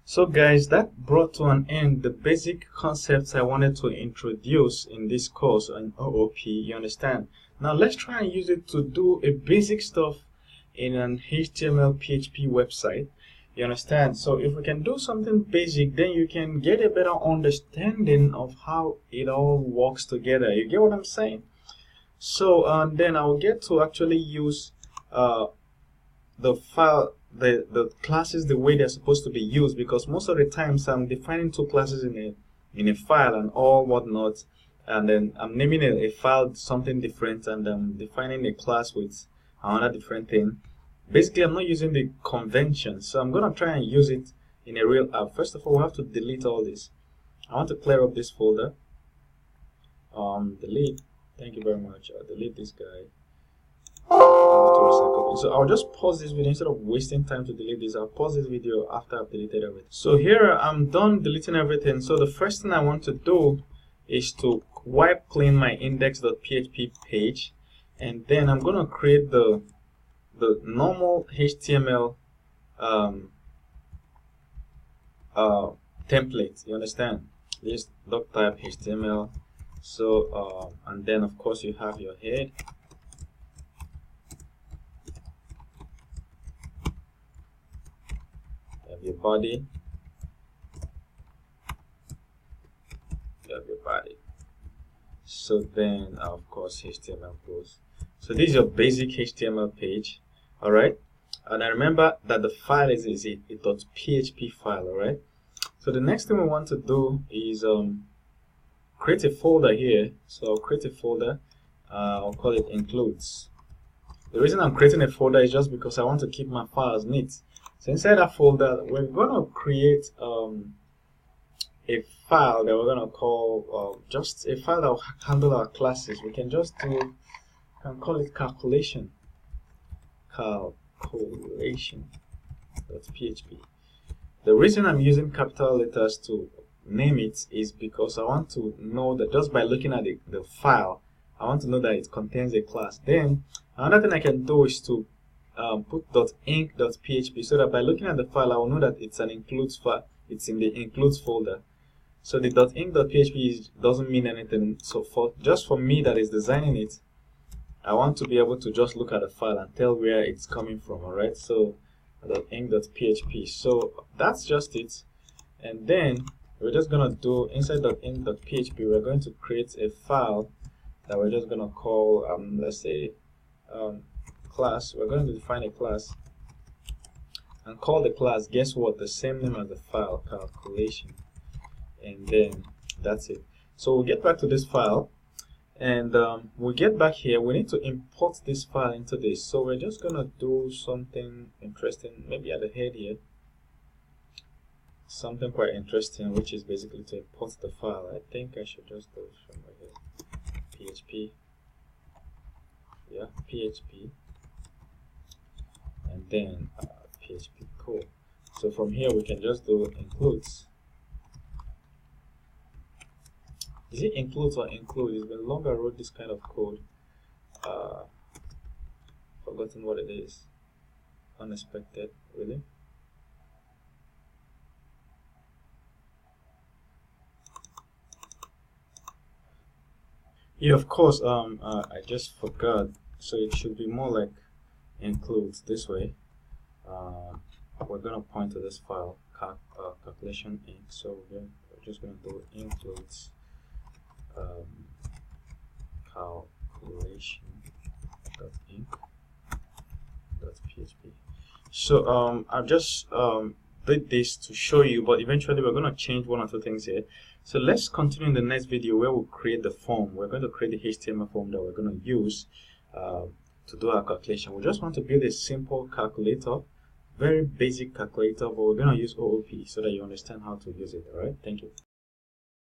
So guys, that brought to an end the basic concepts I wanted to introduce in this course on OOP, you understand? Now let's try and use it to do a basic stuff in an HTML PHP website, you understand? So if we can do something basic, then you can get a better understanding of how it all works together. You get what I'm saying? So then I'll get to actually use the file, the classes the way they're supposed to be used, because most of the times I'm defining two classes in a file and all whatnot, and then I'm naming a file something different, and I'm defining a class with another different thing. Basically, I'm not using the convention, so I'm gonna try and use it in a real app. First of all, we have to delete all this. I want to clear up this folder. Delete. Thank you very much. I'll delete this guy. So I'll just pause this video instead of wasting time to delete this. I'll pause this video after I've deleted everything. So here I'm done deleting everything. So the first thing I want to do is to wipe clean my index.php page, and then I'm gonna create the normal HTML template. You understand? This doc type HTML. So and then of course you have your head. Your body, you have your body. So then of course HTML goes. So this is your basic HTML page, all right? And I remember that the file is a .php file, all right? So the next thing we want to do is create a folder here. So I'll create a folder. I'll call it includes. The reason I'm creating a folder is just because I want to keep my files neat. So inside that folder, we're going to create a file that we're going to call just a file that will handle our classes. We can just do, can call it calculation. Calculation.php. The reason I'm using capital letters to name it is because I want to know that just by looking at the file, I want to know that it contains a class. Then another thing I can do is to put .inc.php, so that by looking at the file I will know that it's an includes file, it's in the includes folder. So the .inc.php doesn't mean anything. So just for me that is designing it, I want to be able to just look at the file and tell where it's coming from. Alright, so .inc.php. So that's just it. And then we're just gonna do inside .inc.php, we're going to create a file that we're just gonna call let's say class. We're going to define a class and call the class, guess what, the same name as the file, calculation, and then that's it. So we'll get back to this file, and we'll get back here. We need to import this file into this, so we're just gonna do something interesting, maybe at the head here, something quite interesting, which is basically to import the file. I think I should just do it from right here. PHP, yeah, PHP, and then PHP. Cool. So from here we can just do includes. Is it includes or include? It's been long I wrote this kind of code. Forgotten what it is. Unexpected, really. Yeah, of course. I just forgot. So it should be more like includes this way. We're gonna point to this file, calculation inc. So we're just gonna do includes calculation.inc.php. So I've just did this to show you, but eventually we're gonna change one or two things here. So let's continue in the next video where we'll create the form. We're going to create the HTML form that we're going to use to do our calculation. We just want to build a simple calculator, very basic calculator, but we're going to use OOP so that you understand how to use it. All right, thank you.